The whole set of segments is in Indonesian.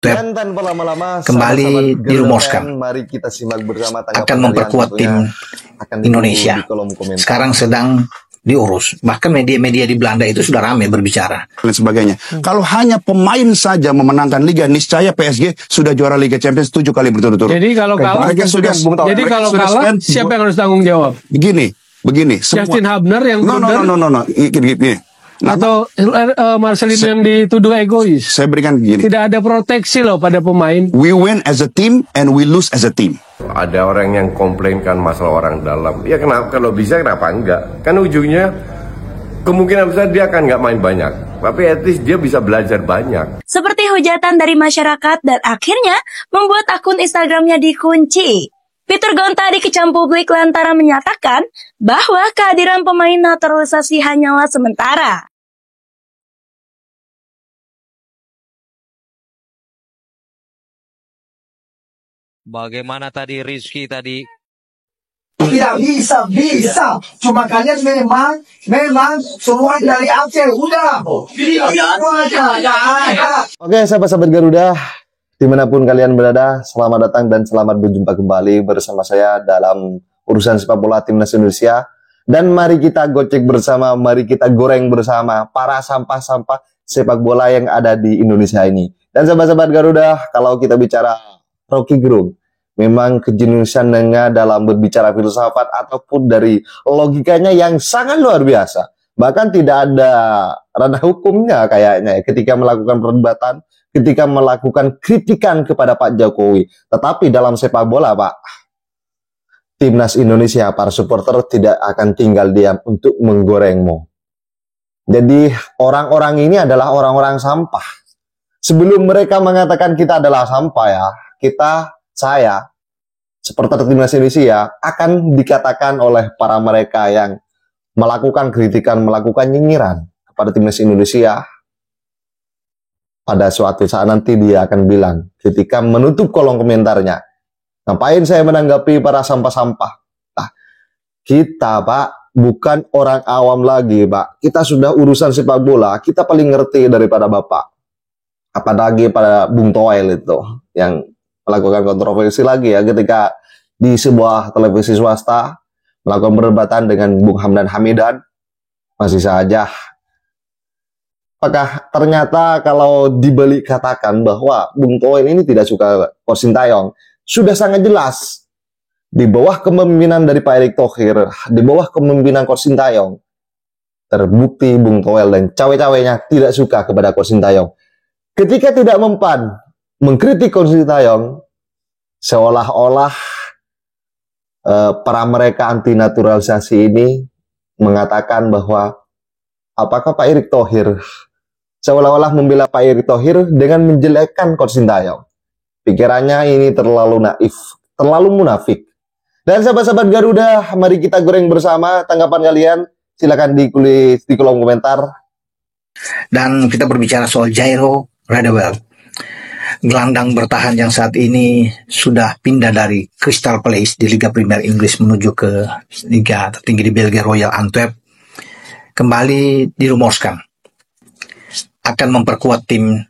Dan tanpa lama-lama kembali dirumuskan mari kita simak bersama akan memperkuat tim Indonesia. Sekarang sedang diurus. Bahkan media-media di Belanda itu sudah ramai berbicara dan sebagainya. Kalau hanya pemain saja memenangkan liga, niscaya PSG sudah juara Liga Champions 7 kali berturut-turut. Jadi kalau kalah, siapa yang harus tanggung jawab? Begini. Justin Hubner yang no. Gini. Atau Marcelino yang dituduh egois. Saya berikan begini. Tidak ada proteksi loh pada pemain. We win as a team and we lose as a team. Ada orang yang komplain kan masalah orang dalam. Ya kenapa, kalau bisa kenapa enggak? Kan ujungnya kemungkinan besar dia akan nggak main banyak. Tapi at least dia bisa belajar banyak. Seperti hujatan dari masyarakat dan akhirnya membuat akun Instagramnya dikunci. Peter Gonta dikecam publik lantaran menyatakan bahwa kehadiran pemain naturalisasi hanyalah sementara. Bagaimana tadi Rizky tadi? Tidak bisa. Cuma kalian memang semua dari Aceh. Udah. Oke, sahabat-sahabat Garuda, dimanapun kalian berada, selamat datang dan selamat berjumpa kembali bersama saya dalam urusan sepak bola Timnas Indonesia. Dan mari kita gocek bersama, mari kita goreng bersama para sampah-sampah sepak bola yang ada di Indonesia ini. Dan sahabat-sahabat Garuda, kalau kita bicara Rocky Gerung, memang kejeniusannya dalam berbicara filsafat ataupun dari logikanya yang sangat luar biasa. Bahkan tidak ada ranah hukumnya kayaknya ya, ketika melakukan perdebatan, ketika melakukan kritikan kepada Pak Jokowi. Tetapi dalam sepak bola, Pak, Timnas Indonesia, para supporter tidak akan tinggal diam untuk menggorengmu. Jadi orang-orang ini adalah orang-orang sampah. Sebelum mereka mengatakan kita adalah sampah ya, saya, supporter Timnas Indonesia akan dikatakan oleh para mereka yang melakukan kritikan, melakukan nyinyiran kepada Timnas Indonesia. Pada suatu saat nanti dia akan bilang ketika menutup kolom komentarnya, ngapain saya menanggapi para sampah-sampah? Nah, kita, Pak, bukan orang awam lagi, Pak. Kita sudah urusan sepak bola, kita paling ngerti daripada Bapak. Apalagi pada Bung Toel itu yang melakukan kontroversi lagi ya ketika di sebuah televisi swasta melakukan perdebatan dengan Bung Hamdan Hamidan. Masih saja. Apakah ternyata kalau dibalik katakan bahwa Bung Toel ini tidak suka Coach Sintayong, sudah sangat jelas di bawah kepemimpinan dari Pak Erick Thohir, di bawah kepemimpinan Coach Sintayong, terbukti Bung Toel dan cawe-cawenya tidak suka kepada Coach Sintayong. Ketika tidak mempan mengkritik Coach Sintayong, seolah-olah para mereka anti naturalisasi ini mengatakan bahwa apakah Pak Erick Thohir seolah-olah membela Pak Erick Thohir dengan menjelekkan Coach Sintayong. Pikirannya ini terlalu naif, terlalu munafik. Dan sahabat-sahabat Garuda, mari kita goreng bersama tanggapan kalian. Silakan ditulis di kolom komentar. Dan kita berbicara soal Jairo Radewell, gelandang bertahan yang saat ini sudah pindah dari Crystal Palace di Liga Premier Inggris menuju ke Liga tertinggi di Belgia, Royal Antwerp, kembali dirumuskan akan memperkuat tim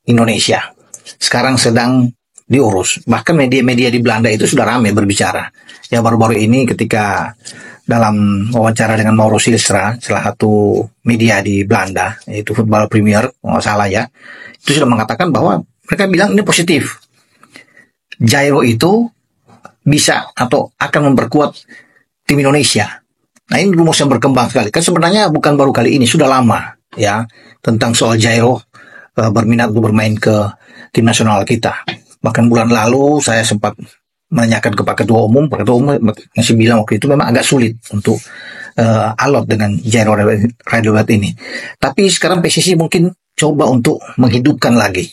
Indonesia. Sekarang sedang diurus. Bahkan media-media di Belanda itu sudah ramai berbicara. Ya, baru-baru ini ketika dalam wawancara dengan Mauro Silstra, salah satu media di Belanda, yaitu Football Premier, nggak salah ya, itu sudah mengatakan bahwa mereka bilang ini positif. Jairo itu bisa atau akan memperkuat tim Indonesia. Nah, ini rumus yang berkembang sekali. Kan sebenarnya bukan baru kali ini, sudah lama ya, tentang soal Jairo berminat untuk bermain ke tim nasional kita. Bahkan bulan lalu saya sempat menanyakan ke Pak Ketua Umum masih bilang waktu itu memang agak sulit untuk alot dengan Jairo Radewell ini. Tapi sekarang PSSI mungkin coba untuk menghidupkan lagi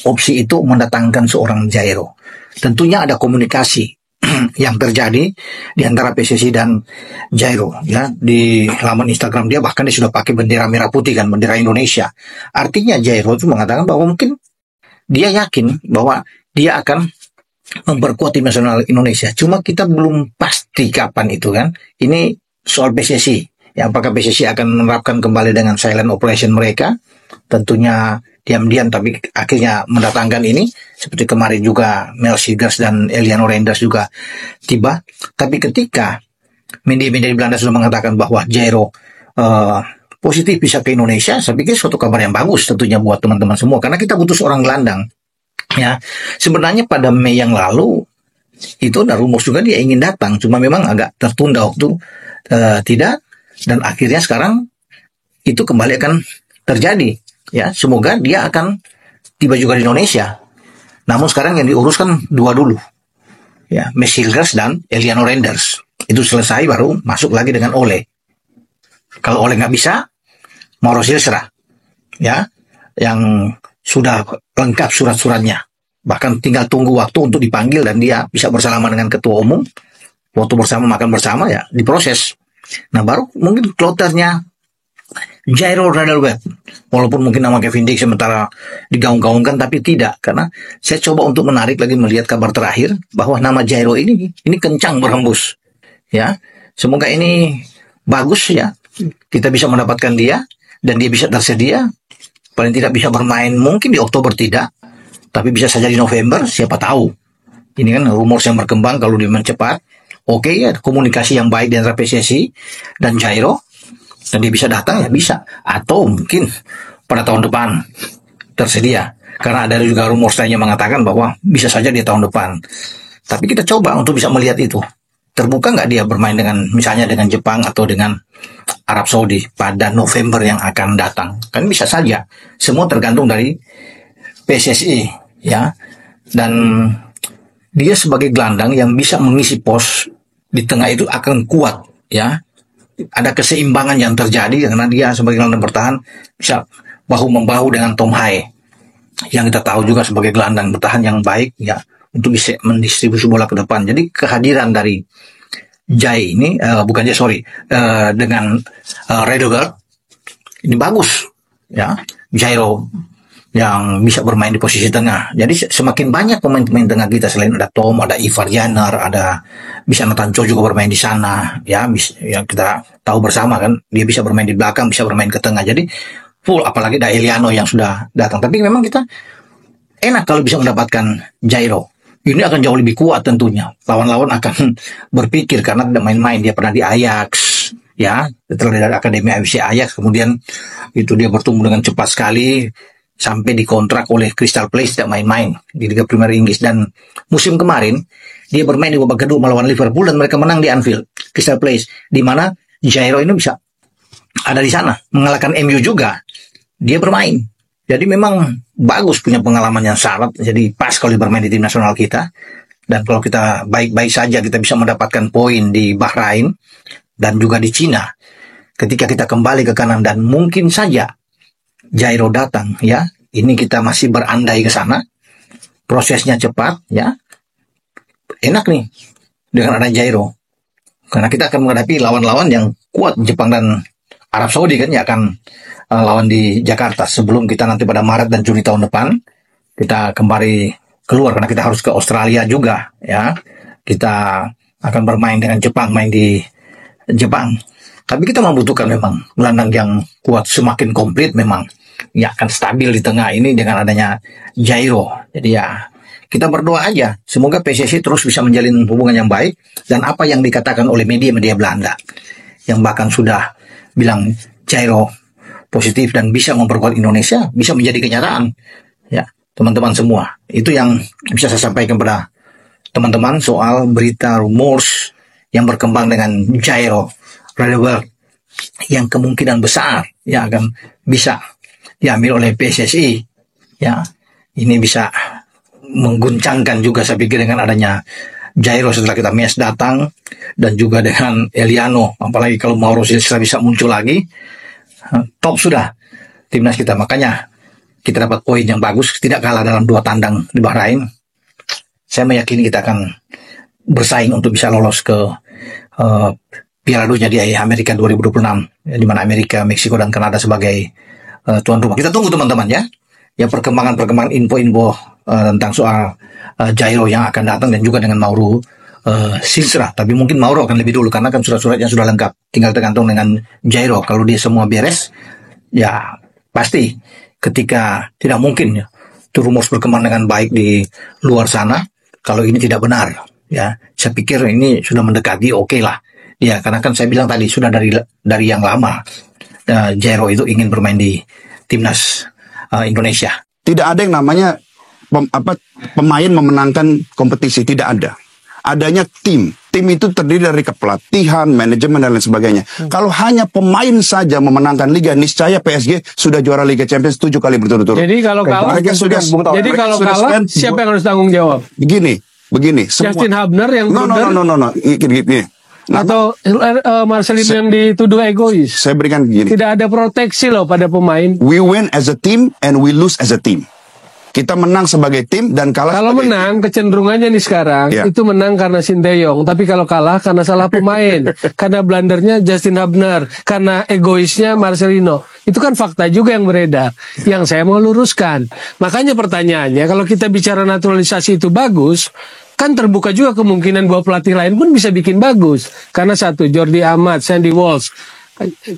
opsi itu, mendatangkan seorang Jairo. Tentunya ada komunikasi yang terjadi di antara PSSI dan Jairo ya. Di laman Instagram dia bahkan dia sudah pakai bendera merah putih kan, bendera Indonesia. Artinya Jairo itu mengatakan bahwa mungkin dia yakin bahwa dia akan memperkuat tim nasional Indonesia. Cuma kita belum pasti kapan itu kan. Ini soal PSSI. Ya, apakah PSSI akan menerapkan kembali dengan silent operation mereka? Tentunya diam-diam tapi akhirnya mendatangkan ini, seperti kemarin juga Mel Seegers dan Eliano Reinders juga tiba. Tapi ketika media-media di Belanda sudah mengatakan bahwa Jairo positif bisa ke Indonesia, saya pikir suatu kabar yang bagus tentunya buat teman-teman semua, karena kita butuh seorang gelandang. Ya, sebenarnya pada Mei yang lalu itu ada rumus juga dia ingin datang, cuma memang agak tertunda waktu tidak, dan akhirnya sekarang itu kembali akan terjadi. Ya, semoga dia akan tiba juga di Indonesia. Namun sekarang yang diuruskan dua dulu. Ya, Mel Seegers dan Eliano Reinders. Itu selesai baru masuk lagi dengan Ole. Kalau Ole nggak bisa, Mauro Silstra. Ya, yang sudah lengkap surat-suratnya. Bahkan tinggal tunggu waktu untuk dipanggil dan dia bisa bersalaman dengan ketua umum. Foto bersama, makan bersama, ya diproses. Nah, baru mungkin kloternya Jairo Radelwet, walaupun mungkin nama Kevin Dix sementara digaung-gaungkan, tapi tidak, karena saya coba untuk menarik lagi melihat kabar terakhir bahwa nama Jairo ini kencang berhembus. Ya, semoga ini bagus ya, kita bisa mendapatkan dia dan dia bisa tersedia, paling tidak bisa bermain mungkin di Oktober tidak, tapi bisa saja di November, siapa tahu. Ini kan rumor yang berkembang kalau dia cepat. Oke, ya, komunikasi yang baik di antara PSSI dan Jairo, dan dia bisa datang ya bisa, atau mungkin pada tahun depan tersedia, karena ada juga rumor lainnya mengatakan bahwa bisa saja di tahun depan. Tapi kita coba untuk bisa melihat itu terbuka nggak dia bermain dengan misalnya dengan Jepang atau dengan Arab Saudi pada November yang akan datang, kan bisa saja. Semua tergantung dari PSSI ya, dan dia sebagai gelandang yang bisa mengisi pos di tengah itu akan kuat ya. Ada keseimbangan yang terjadi karena dia sebagai gelandang bertahan bisa bahu-membahu dengan Tom Haye yang kita tahu juga sebagai gelandang bertahan yang baik ya, untuk bisa mendistribusi bola ke depan. Jadi kehadiran dari Jai ini dengan Radelwet ini bagus ya, Jairo yang bisa bermain di posisi tengah. Jadi semakin banyak pemain-pemain tengah kita, selain ada Tom, ada Ivar Janer, ada bisa Nathan Cho juga bermain di sana ya, yang kita tahu bersama kan, dia bisa bermain di belakang, bisa bermain ke tengah. Jadi full, apalagi ada Eliano yang sudah datang. Tapi memang kita enak kalau bisa mendapatkan Jairo. Ini akan jauh lebih kuat tentunya. Lawan-lawan akan berpikir karena tidak main-main. Dia pernah di Ajax ya, setelah dari Akademi AFC Ajax, kemudian itu dia bertumbuh dengan cepat sekali sampai dikontrak oleh Crystal Palace, tidak main-main di Liga Premier Inggris. Dan musim kemarin dia bermain di babak kedua melawan Liverpool dan mereka menang di Anfield, Crystal Palace, di mana Jairo ini bisa ada di sana mengalahkan MU juga. Dia bermain, jadi memang bagus, punya pengalaman yang syarat, jadi pas kalau bermain di tim nasional kita. Dan kalau kita baik-baik saja kita bisa mendapatkan poin di Bahrain dan juga di Cina ketika kita kembali ke kanan, dan mungkin saja Jairo datang ya. Ini kita masih berandai ke sana. Prosesnya cepat ya. Enak nih dengan ada Jairo. Karena kita akan menghadapi lawan-lawan yang kuat, Jepang dan Arab Saudi kan ya, akan lawan di Jakarta sebelum kita nanti pada Maret dan Juni tahun depan kita kembali keluar, karena kita harus ke Australia juga ya. Kita akan bermain dengan Jepang, main di Jepang. Tapi kita membutuhkan memang gelandang yang kuat, semakin komplit memang ya, akan stabil di tengah ini dengan adanya Jairo. Jadi ya kita berdoa aja semoga PSSI terus bisa menjalin hubungan yang baik, dan apa yang dikatakan oleh media-media Belanda yang bahkan sudah bilang Jairo positif dan bisa memperkuat Indonesia bisa menjadi kenyataan ya, teman-teman semua. Itu yang bisa saya sampaikan pada teman-teman soal berita rumors yang berkembang dengan Jairo Radelwet yang kemungkinan besar ya akan bisa diambil oleh PSSI ya. Ini bisa mengguncangkan juga saya pikir dengan adanya Jairo setelah kita Mes datang, dan juga dengan Eliano, apalagi kalau Mauro Silstra bisa muncul lagi, top sudah timnas kita. Makanya kita dapat poin yang bagus, tidak kalah dalam 2 tandang di Bahrain. Saya meyakini kita akan bersaing untuk bisa lolos ke Piala Dunia di Amerika 2026, di mana Amerika, Meksiko, dan Kanada sebagai tuan rumah. Kita tunggu teman-teman ya. Ya, perkembangan info-info tentang soal Jairo yang akan datang, dan juga dengan Mauro Silstra. Tapi mungkin Mauro akan lebih dulu karena kan surat-suratnya sudah lengkap. Tinggal tergantung dengan Jairo. Kalau dia semua beres, ya pasti ketika tidak mungkin ya, itu rumus berkembang dengan baik di luar sana. Kalau ini tidak benar, ya, saya pikir ini sudah mendekati oke lah. Ya, karena kan saya bilang tadi sudah dari yang lama, Jairo itu ingin bermain di timnas Indonesia. Tidak ada yang namanya pemain memenangkan kompetisi, tidak ada. Adanya tim. Tim itu terdiri dari kepelatihan, manajemen, dan lain sebagainya. Kalau hanya pemain saja memenangkan liga, niscaya PSG sudah juara Liga Champions 7 kali berturut-turut. Jadi kalau kalah, siapa yang harus tanggung jawab? Begini. Semua. Justin Hubner yang No. Gini. Atau Marcelino yang dituduh egois. Saya berikan begini. Tidak ada proteksi loh pada pemain. We win as a team and we lose as a team. Kita menang sebagai tim dan kalah. Kalau menang, kecenderungannya nih sekarang itu menang karena Sinteyong, tapi kalau kalah karena salah pemain, karena blendernya Justin Hubner, karena egoisnya Marcelino. Itu kan fakta juga yang beredar, yang saya mau luruskan. Makanya pertanyaannya, kalau kita bicara naturalisasi itu bagus, kan terbuka juga kemungkinan bahwa pelatih lain pun bisa bikin bagus. Karena satu, Jordi Amat, Sandy Walsh,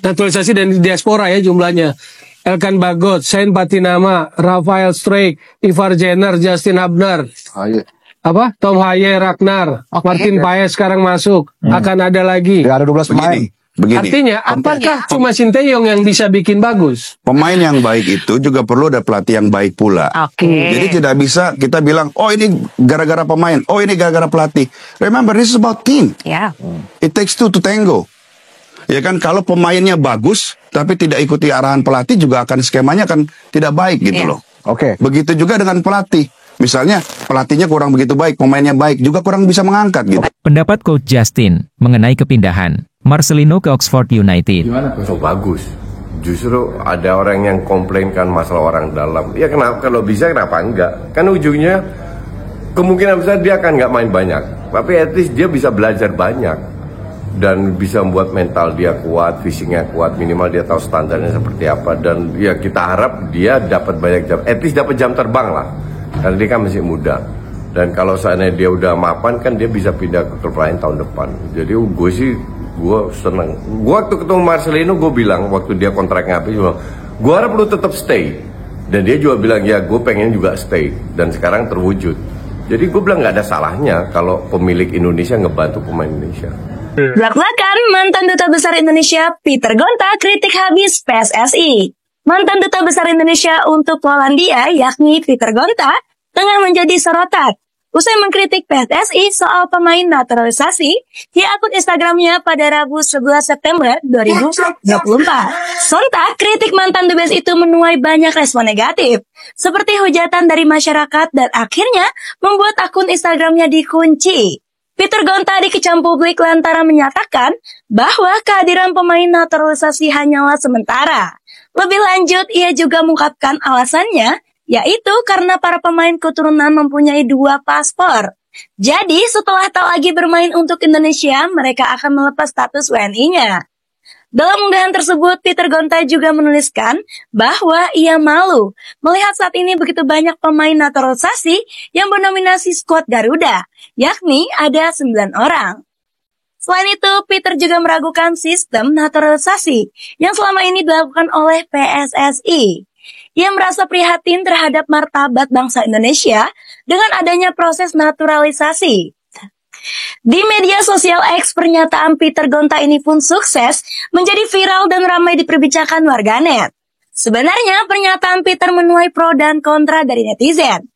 naturalisasi dan diaspora ya jumlahnya. Elkan Bagot, Sain Patinama, Rafael Struijk, Ivar Jenner, Justin Hubner, Tom Haye, Ragnar, Martin Paes sekarang masuk, akan ada lagi. Ada 12 pemain. Begini. Artinya, apakah cuma Sinteyong yang bisa bikin bagus? Pemain yang baik itu juga perlu ada pelatih yang baik pula. Jadi tidak bisa kita bilang, oh ini gara-gara pemain, oh ini gara-gara pelatih. Remember, this is about team. It takes two to tango. Ya kan, kalau pemainnya bagus tapi tidak ikuti arahan pelatih juga akan skemanya kan tidak baik gitu loh. Begitu juga dengan pelatih. Misalnya pelatihnya kurang begitu baik, pemainnya baik juga kurang bisa mengangkat gitu. Pendapat Coach Justin mengenai kepindahan Marcelino ke Oxford United. Oh, bagus. Justru ada orang yang komplainkan masalah orang dalam. Ya kenapa, kalau bisa kenapa enggak? Kan ujungnya kemungkinan besar dia akan nggak main banyak, tapi at least dia bisa belajar banyak. Dan bisa membuat mental dia kuat, fisiknya kuat, minimal dia tahu standarnya seperti apa. Dan ya kita harap dia dapat banyak jam, at least dapat jam terbang lah, karena dia kan masih muda. Dan kalau seandainya dia udah mapan kan dia bisa pindah ke klub lain tahun depan. Jadi gue seneng. Gue waktu ketemu Marcelino gue bilang waktu dia kontraknya habis, gue harap lu tetap stay. Dan dia juga bilang ya gue pengen juga stay. Dan sekarang terwujud. Jadi gue bilang nggak ada salahnya kalau pemilik Indonesia ngebantu pemain Indonesia. Belak-belakan, mantan Duta Besar Indonesia Peter Gonta kritik habis PSSI. Mantan Duta Besar Indonesia untuk Polandia, yakni Peter Gonta, tengah menjadi sorotan usai mengkritik PSSI soal pemain naturalisasi di akun Instagramnya pada Rabu 11 September 2024. Sontak, kritik mantan dubes itu menuai banyak respon negatif, seperti hujatan dari masyarakat dan akhirnya membuat akun Instagramnya dikunci. Peter Gonta dikecam publik lantaran menyatakan bahwa kehadiran pemain naturalisasi hanyalah sementara. Lebih lanjut, ia juga mengungkapkan alasannya, yaitu karena para pemain keturunan mempunyai 2 paspor. Jadi, setelah tak lagi bermain untuk Indonesia, mereka akan melepas status WNI-nya. Dalam unggahan tersebut, Peter Gonta juga menuliskan bahwa ia malu melihat saat ini begitu banyak pemain naturalisasi yang bernominasi skuad Garuda, yakni ada 9 orang. Selain itu, Peter juga meragukan sistem naturalisasi yang selama ini dilakukan oleh PSSI. Ia merasa prihatin terhadap martabat bangsa Indonesia dengan adanya proses naturalisasi. Di media sosial X, pernyataan Peter Gonta ini pun sukses menjadi viral dan ramai diperbincangkan warganet. Sebenarnya pernyataan Peter menuai pro dan kontra dari netizen.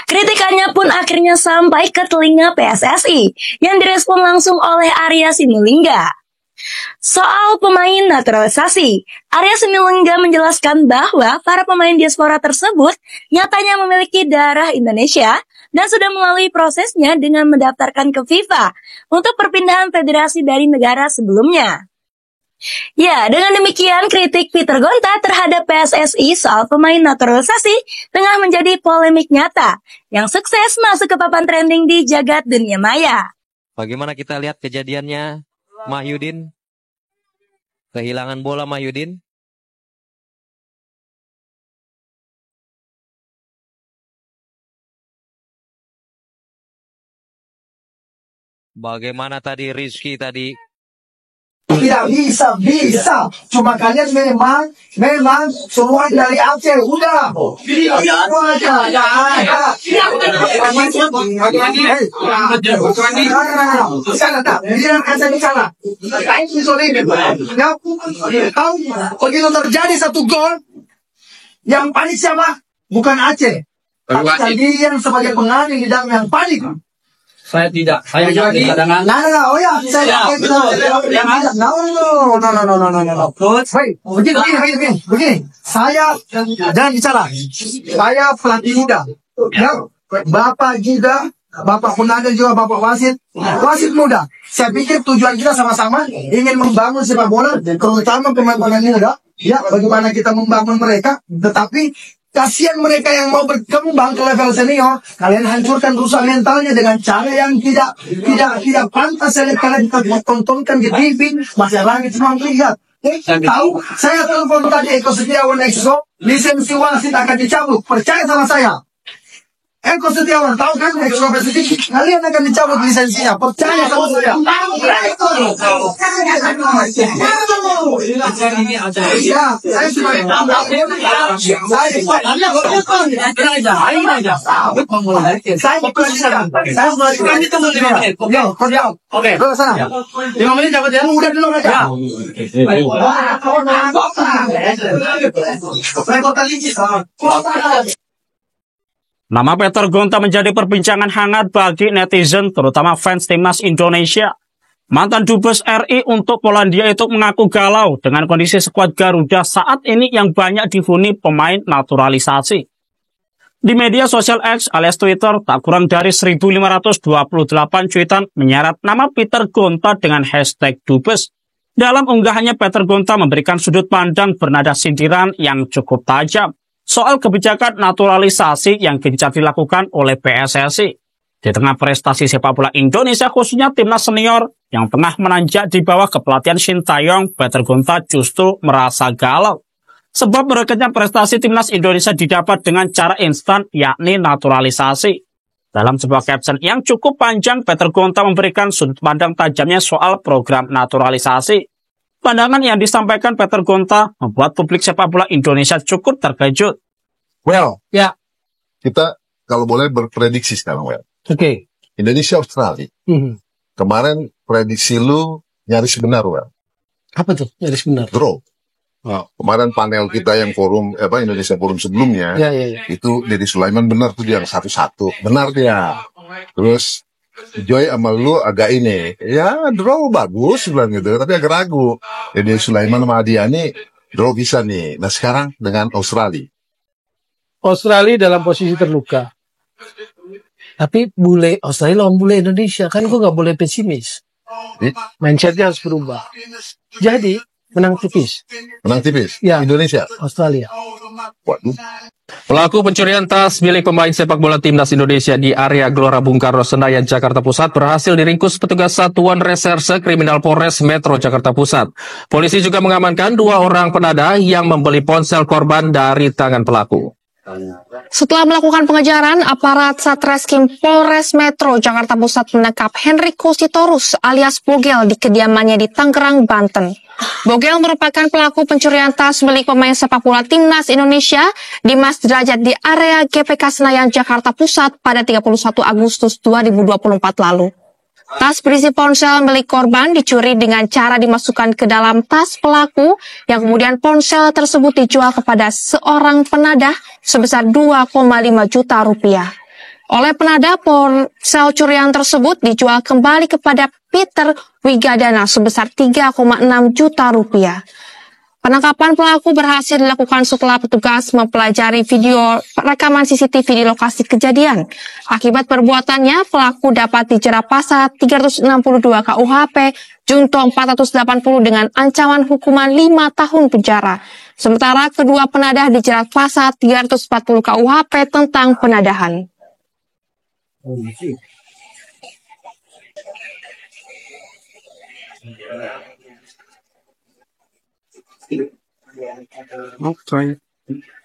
Kritikannya pun akhirnya sampai ke telinga PSSI yang direspon langsung oleh Arya Sinulinga. Soal pemain naturalisasi, Arya Sinulinga menjelaskan bahwa para pemain diaspora tersebut nyatanya memiliki darah Indonesia dan sudah melalui prosesnya dengan mendaftarkan ke FIFA untuk perpindahan federasi dari negara sebelumnya. Ya, dengan demikian kritik Peter Gonta terhadap PSSI soal pemain naturalisasi tengah menjadi polemik nyata yang sukses masuk ke papan trending di jagat dunia maya. Bagaimana kita lihat kejadiannya, Mahyudin? Kehilangan bola Mahyudin. Bagaimana tadi Rizky tadi? Tidak Bisa. Cuma kalian memang semua dari Aceh. Udah. Begitu terjadi satu gol, yang panik siapa? Bukan Aceh. Kalian sebagai pengadil di dalam yang panik. Saya tidak. Saya jadi cadangan. Oh ya, saya begini. Saya jangan bicara. Saya pelatih muda. Ya, Bapak juga, Bapak pengadil juga, Bapak wasit muda. Saya pikir tujuan kita sama-sama ingin membangun sepak bola, terutama pemain-pemain muda. Ya, bagaimana kita membangun mereka, tetapi kasihan mereka yang mau berkembang ke level senior, kalian hancurkan, rusak mentalnya dengan cara yang tidak pantas. Kalian tontonkan di TV, masih langit semua melihat. Tahu? Saya telepon tadi Eko Setiawan Exco, lisensi wasit akan dicabut. Percaya sama saya. Eko Setiawan, tahu kan Exco PSSI? Kalian akan dicabut lisensinya. Percaya sama saya. Saya sudah Oke, ke sana. 5 menit dapat ya. Udah dulu aja. Nama Peter Gonta menjadi perbincangan hangat bagi netizen, terutama fans timnas Indonesia. Mantan Dubes RI untuk Polandia itu mengaku galau dengan kondisi skuad Garuda saat ini yang banyak dihuni pemain naturalisasi. Di media sosial X alias Twitter, tak kurang dari 1.528 cuitan menyeret nama Peter Gonta dengan hashtag Dubes. Dalam unggahannya, Peter Gonta memberikan sudut pandang bernada sindiran yang cukup tajam soal kebijakan naturalisasi yang gencar dilakukan oleh PSSI. Di tengah prestasi sepak bola Indonesia, khususnya timnas senior yang tengah menanjak di bawah kepelatihan Sintayong, Peter Gonta justru merasa galau. Sebab merekatnya prestasi timnas Indonesia didapat dengan cara instan, yakni naturalisasi. Dalam sebuah caption yang cukup panjang, Peter Gonta memberikan sudut pandang tajamnya soal program naturalisasi. Pandangan yang disampaikan Peter Gonta membuat publik sepak bola Indonesia cukup terkejut. Well, Ya, kita kalau boleh berprediksi sekarang, Well. oke. Indonesia Australia. Kemarin prediksi lu nyaris benar, Well. Apa tuh? Nyaris benar. Draw. Kemarin panel kita yang forum Indonesia Forum sebelumnya, Ya. itu Deddy Sulaiman benar tuh dia 1-1. Benar dia. Terus Joy sama lu agak ini, ya draw bagus bilang gitu, tapi agak ragu. Deddy Sulaiman sama Adiani draw bisa nih. Nah sekarang dengan Australia. Australia dalam posisi terluka. Tapi Australia lawan bule Indonesia, kan gue nggak boleh pesimis. Mindsetnya harus berubah. Jadi menang tipis. Menang tipis? Ya. Indonesia? Australia. Waduh. Pelaku pencurian tas milik pemain sepak bola timnas Indonesia di area Gelora Bung Karno Senayan, Jakarta Pusat berhasil diringkus petugas Satuan Reserse Kriminal Polres Metro Jakarta Pusat. Polisi juga mengamankan 2 orang penadah yang membeli ponsel korban dari tangan pelaku. Setelah melakukan pengejaran, aparat Satreskrim Polres Metro Jakarta Pusat menangkap Henrico Sitorus alias Bogel di kediamannya di Tangerang, Banten. Bogel merupakan pelaku pencurian tas milik pemain sepak bola timnas Indonesia Dimas Derajat di area GPK Senayan, Jakarta Pusat pada 31 Agustus 2024 lalu. Tas berisi ponsel milik korban dicuri dengan cara dimasukkan ke dalam tas pelaku, yang kemudian ponsel tersebut dijual kepada seorang penadah sebesar 2,5 juta rupiah. Oleh penadah, ponsel curian tersebut dijual kembali kepada Peter Wigadana sebesar 3,6 juta rupiah. Penangkapan pelaku berhasil dilakukan setelah petugas mempelajari video rekaman CCTV di lokasi kejadian. Akibat perbuatannya, pelaku dapat dijerat pasal 362 KUHP Junto 480 dengan ancaman hukuman 5 tahun penjara. Sementara kedua penadah dijerat pasal 340 KUHP tentang penadahan.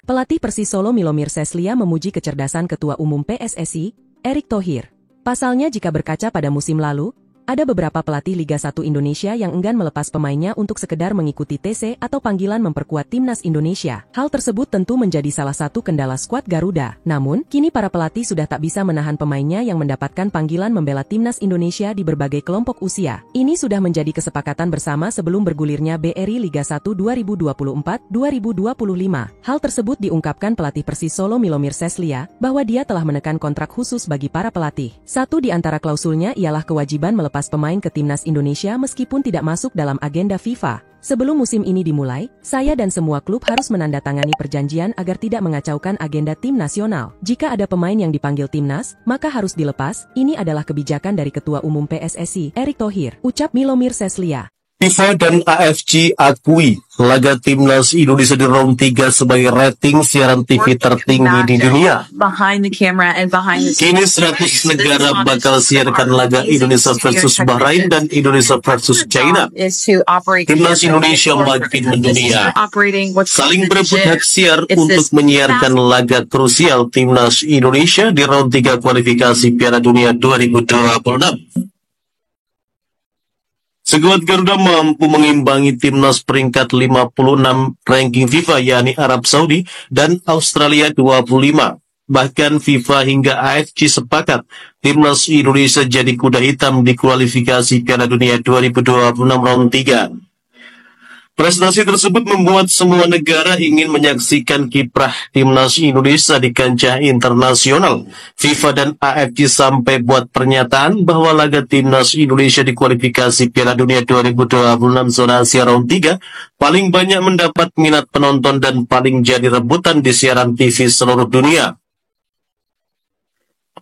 Pelatih Persis Solo Milomir Seslia memuji kecerdasan Ketua Umum PSSI, Erick Thohir. Pasalnya jika berkaca pada musim lalu, Ada beberapa pelatih Liga 1 Indonesia yang enggan melepas pemainnya untuk sekedar mengikuti TC atau panggilan memperkuat timnas Indonesia. Hal tersebut tentu menjadi salah satu kendala skuad Garuda. Namun, kini para pelatih sudah tak bisa menahan pemainnya yang mendapatkan panggilan membela timnas Indonesia di berbagai kelompok usia. Ini sudah menjadi kesepakatan bersama sebelum bergulirnya BRI Liga 1 2024-2025. Hal tersebut diungkapkan pelatih Persis Solo Milomir Seslia, bahwa dia telah menekan kontrak khusus bagi para pelatih. Satu di antara klausulnya ialah kewajiban melepas pemain ke timnas Indonesia meskipun tidak masuk dalam agenda FIFA. Sebelum musim ini dimulai, saya dan semua klub harus menandatangani perjanjian agar tidak mengacaukan agenda tim nasional. Jika ada pemain yang dipanggil timnas, maka harus dilepas. Ini adalah kebijakan dari Ketua Umum PSSI, Erick Thohir, ucap Milomir Seslia. FIFA dan AFC akui laga timnas Indonesia di round 3 sebagai rating siaran TV tertinggi di dunia. Kini 100 negara bakal siarkan laga Indonesia versus Bahrain dan Indonesia versus China. Timnas Indonesia makin mendunia, saling berebut hak siar untuk menyiarkan laga krusial timnas Indonesia di round 3 kualifikasi Piala Dunia 2026. Skuad Garuda mampu mengimbangi timnas peringkat 56 ranking FIFA yakni Arab Saudi dan Australia 25. Bahkan FIFA hingga AFC sepakat timnas Indonesia jadi kuda hitam di kualifikasi Piala Dunia 2026 round 3. Prestasi tersebut membuat semua negara ingin menyaksikan kiprah timnas Indonesia di kancah internasional. FIFA dan AFC sampai buat pernyataan bahwa laga timnas Indonesia di kualifikasi Piala Dunia 2026 zona Asia round 3 paling banyak mendapat minat penonton dan paling jadi rebutan di siaran TV seluruh dunia.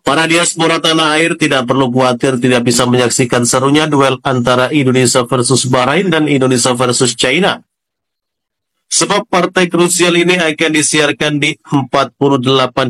Para diaspora tanah air tidak perlu khawatir tidak bisa menyaksikan serunya duel antara Indonesia versus Bahrain dan Indonesia versus China. Sebab partai krusial ini akan disiarkan di 48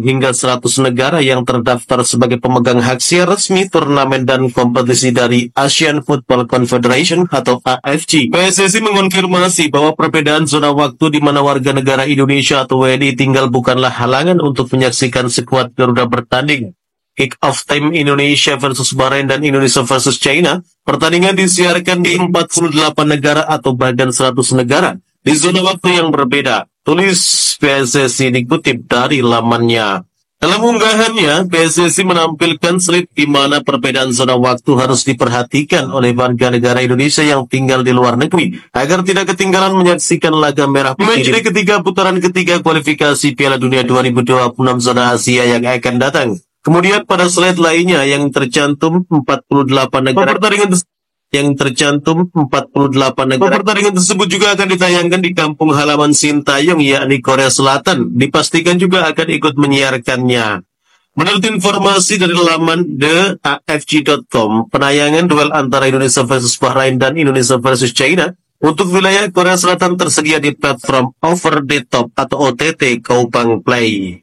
hingga 100 negara yang terdaftar sebagai pemegang hak siar resmi turnamen dan kompetisi dari Asian Football Confederation atau AFC. PSSI mengonfirmasi bahwa perbedaan zona waktu di mana warga negara Indonesia atau WNI tinggal bukanlah halangan untuk menyaksikan skuad Garuda bertanding. Kick-off time Indonesia versus Bahrain dan Indonesia versus China, pertandingan disiarkan di 48 negara atau bahkan 100 negara di zona waktu yang berbeda. Tulis PSSI dikutip dari lamannya. Dalam unggahannya, PSSI menampilkan slide di mana perbedaan zona waktu harus diperhatikan oleh warga negara Indonesia yang tinggal di luar negeri agar tidak ketinggalan menyaksikan laga merah putih di ketiga putaran ketiga kualifikasi Piala Dunia 2026 zona Asia yang akan datang. Kemudian pada slide lainnya yang tercantum 48 negara pertandingan pertandingan tersebut juga akan ditayangkan di kampung halaman Sintayong yakni Korea Selatan. Dipastikan juga akan ikut menyiarkannya. Menurut informasi dari laman theafc.com, penayangan duel antara Indonesia versus Bahrain dan Indonesia versus China untuk wilayah Korea Selatan tersedia di platform Over the Top atau OTT Kaupang Play.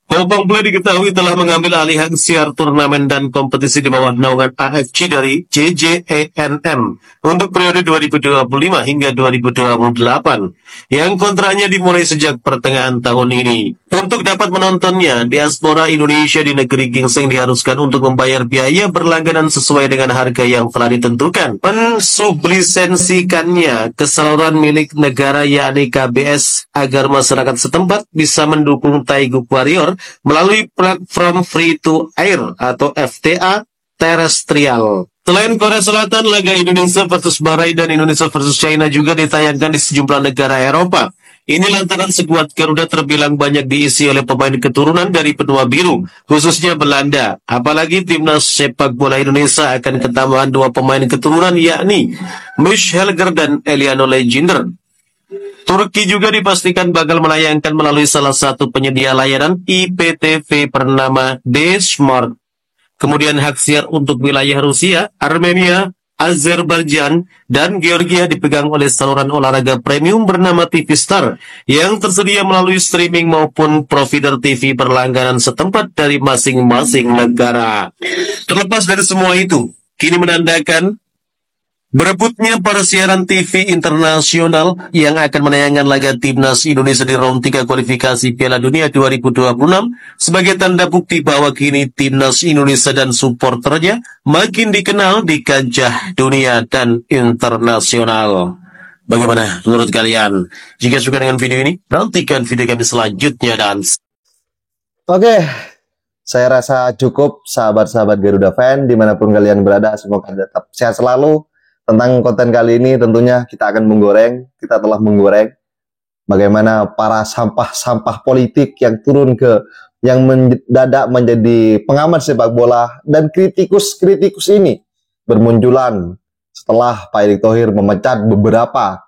Kaupang Play diketahui telah mengambil alih hak siar turnamen dan kompetisi di bawah naungan AFC dari JJENM untuk periode 2025 hingga 2028 yang kontraknya dimulai sejak pertengahan tahun ini. Untuk dapat menontonnya, diaspora Indonesia di negeri gingseng diharuskan untuk membayar biaya berlangganan sesuai dengan harga yang telah ditentukan. Mensublisensikannya ke saluran milik negara yakni KBS agar masyarakat setempat bisa mendukung Taiguk Warrior melalui platform free to air atau FTA terestrial. Selain Korea Selatan, laga Indonesia versus Bahrain dan Indonesia versus China juga ditayangkan di sejumlah negara Eropa. Ini lantaran skuad Garuda terbilang banyak diisi oleh pemain keturunan dari benua biru, khususnya Belanda. Apalagi timnas sepak bola Indonesia akan ketambahan 2 pemain keturunan yakni Mish Helger dan Eliano Legender. Turki juga dipastikan bakal menayangkan melalui salah satu penyedia layanan IPTV bernama D-Smart. Kemudian hak siar untuk wilayah Rusia, Armenia, Azerbaijan, dan Georgia dipegang oleh saluran olahraga premium bernama TV Star yang tersedia melalui streaming maupun provider TV berlangganan setempat dari masing-masing negara. Terlepas dari semua itu, kini menandakan Berebutnya persiaran TV internasional yang akan menayangkan laga Timnas Indonesia di round 3 kualifikasi Piala Dunia 2026 sebagai tanda bukti bahwa kini Timnas Indonesia dan supporternya makin dikenal di kancah dunia dan internasional. Bagaimana menurut kalian? Jika suka dengan video ini, nantikan video kami selanjutnya dan... Oke, saya rasa cukup sahabat-sahabat Garuda fan dimanapun kalian berada, semoga tetap sehat selalu. Tentang konten kali ini tentunya kita akan kita telah menggoreng bagaimana para sampah-sampah politik yang turun yang mendadak menjadi pengamat sepak bola, dan kritikus ini bermunculan setelah Pak Erick Thohir memecat beberapa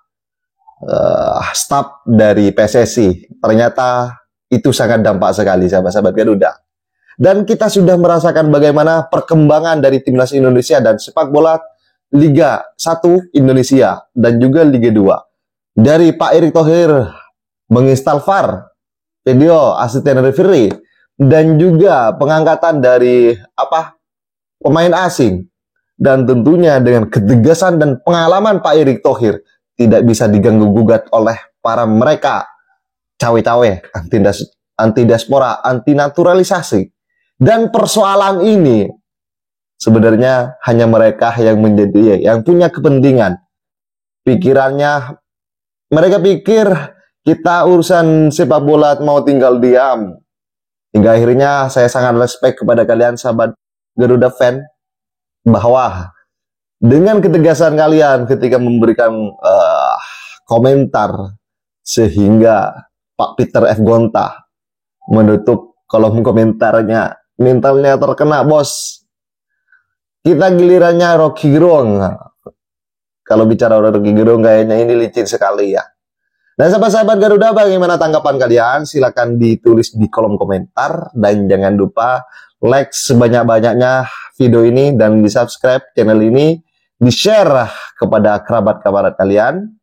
staf dari PSSI. Ternyata itu sangat dampak sekali sahabat-sahabat Garuda. Dan kita sudah merasakan bagaimana perkembangan dari Timnas Indonesia dan sepak bola Liga 1 Indonesia dan juga Liga 2. Dari Pak Erick Thohir menginstal VAR, video asisten referee, dan juga pengangkatan dari pemain asing. Dan tentunya dengan ketegasan dan pengalaman Pak Erick Thohir tidak bisa diganggu-gugat oleh para mereka cawe-cawe, anti diaspora, anti naturalisasi. Dan persoalan ini sebenarnya hanya mereka yang punya kepentingan. Pikirannya, mereka pikir kita urusan sepak bola mau tinggal diam. Hingga akhirnya saya sangat respect kepada kalian sahabat Garuda fan, bahwa dengan ketegasan kalian ketika memberikan komentar, sehingga Pak Peter F. Gonta menutup kolom komentarnya, mentalnya terkena bos. Kita gilirannya Rocky Gerung. Kalau bicara Rocky Gerung kayaknya ini licin sekali ya. Dan sahabat-sahabat Garuda, bagaimana tanggapan kalian? Silakan ditulis di kolom komentar. Dan jangan lupa like sebanyak-banyaknya video ini, dan di subscribe channel ini, di share kepada kerabat-kerabat kalian.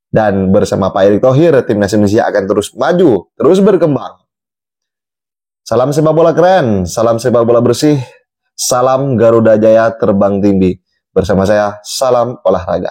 Dan bersama Pak Erick Thohir, Timnas Indonesia akan terus maju, terus berkembang. Salam sepak bola keren, salam sepak bola bersih. Salam Garuda Jaya terbang tinggi. Bersama saya, salam olahraga.